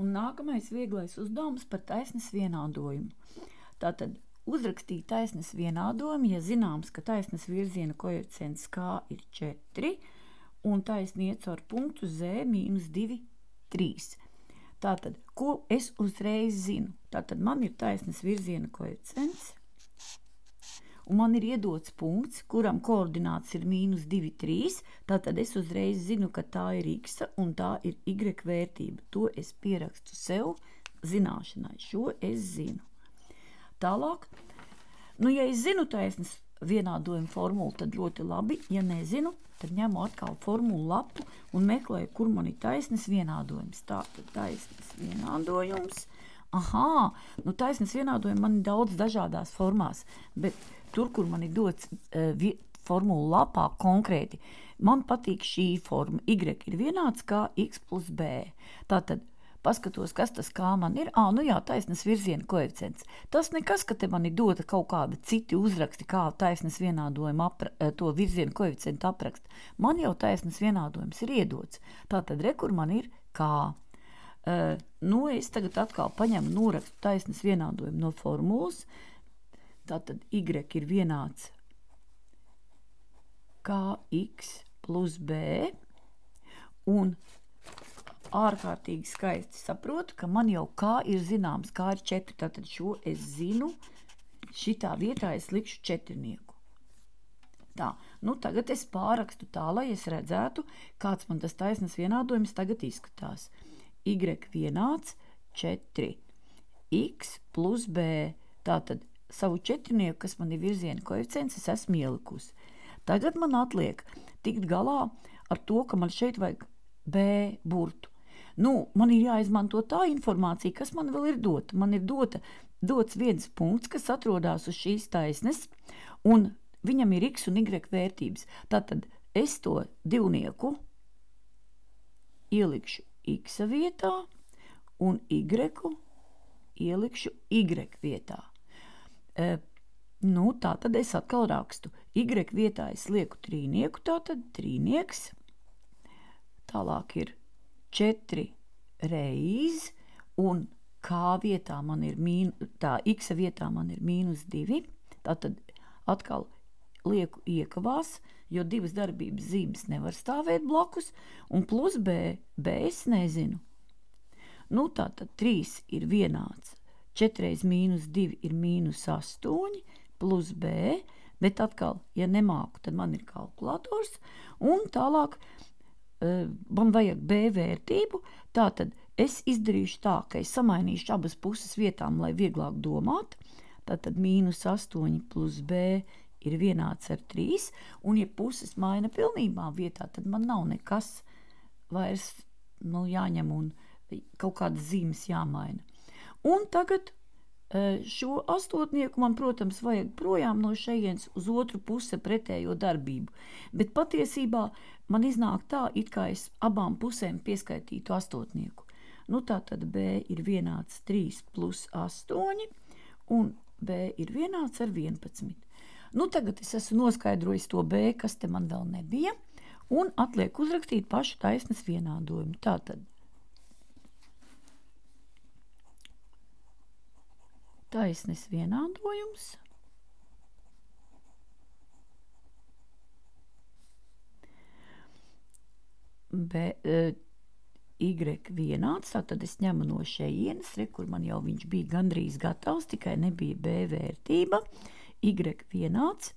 Un nākamais vieglais uzdevums par taisnes vienādojumu. Tātad uzrakstīt taisnes vienādojumu, ja zināms, ka taisnes virziena koeficients K ir 4 un taisni iet caur punktu Z mīnus 2, 3. Tātad, ko es uzreiz zinu? Tātad man ir taisnes virziena koeficients un man ir iedots punkts, kuram koordināts ir mīnus 2, 3. Tātad es uzreiz zinu, ka tā ir x un tā ir y vērtība. To es pierakstu sev zināšanai. Šo es zinu. Tālāk, ja es zinu taisnes vienādojumu formulu, tad ļoti labi. Ja nezinu, tad ņemu atkal formulu lapu un meklēju, kur man ir taisnes vienādojums. Tātad taisnes vienādojums. Taisnes vienādojumi man ir daudz dažādās formās, bet tur, kur man ir dots formulu lapā konkrēti, man patīk šī forma. Y ir vienāds kā x plus b. Tātad, paskatos, kas tas kā man ir. Taisnes virziena koeficients. Tas nekas, ka te man ir dota kaut kāda citi uzraksti, kā taisnes vienādojumu to virzienu koeficientu aprakst. Man jau taisnes vienādojums ir iedots. Tātad, kur man ir kā. Es tagad atkal paņemu norakstu taisnes vienādojumu no formulas. Tātad y ir vienāds kā x plus b. Un ārkārtīgi skaisti saprotu, ka man jau kā ir zināms, kā ir 4. Tātad šo es zinu. Šitā vietā es likšu četrnieku. Tā, tagad es pārakstu tā, lai es redzētu, kāds man tas taisnes vienādojums tagad izskatās. Y vienāds 4 x plus b. Tātad savu četrnieku, kas man ir virziena koeficients, es esmu ielikusi. Tagad man atliek tikt galā ar to, ka man šeit vajag b burtu. Man ir jāizmanto tā informācija, kas man vēl ir dota. Man ir dots viens punkts, kas atrodas uz šīs taisnes, un viņam ir x un y vērtības. Tātad es to divnieku ielikšu x vietā un y ielikšu y vietā. Tātad es atkal rakstu. Y vietā es lieku trīnieku, tātad trīnieks. Tālāk ir 4 reiz, un k vietā man ir x vietā man ir mīnus 2. Tātad atkal lieku iekavās, jo divas darbības zīmes nevar stāvēt blakus, un plus b es nezinu. Tātad 3 ir vienāds. 4 reiz mīnus 2 ir mīnus 8 plus b, bet atkal, ja nemāku, tad man ir kalkulators, un tālāk man vajag b vērtību. Tātad es izdarīšu tā, ka es samainīšu abas puses vietām, lai vieglāk domāt. Tātad mīnus 8 plus b ir vienāds ar 3, un ja puses maina pilnībā vietā, tad man nav nekas vairs jāņem un kaut kādas zīmes jāmaina. Un tagad šo astotnieku man, protams, vajag projām no šejienes uz otru puse pretējo darbību, bet patiesībā man iznāk tā, it kā es abām pusēm pieskaitītu astotnieku. Tātad b ir vienāds 3 plus 8, un b ir vienāds ar 11. Tagad es esmu noskaidrojis to b, kas te man vēl nebija, un atliek uzrakstīt pašu taisnes vienādojumu. Tātad taisnes vienādojums y vienāds, tātad es ņemu no šejienes, kur man jau viņš bija gandrīz gatavs, tikai nebija b vērtība. Y vienāds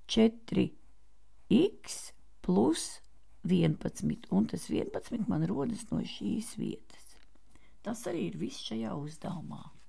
4x plus 11, un tas 11 man rodas no šīs vietas. Tas arī ir viss šajā uzdevumā.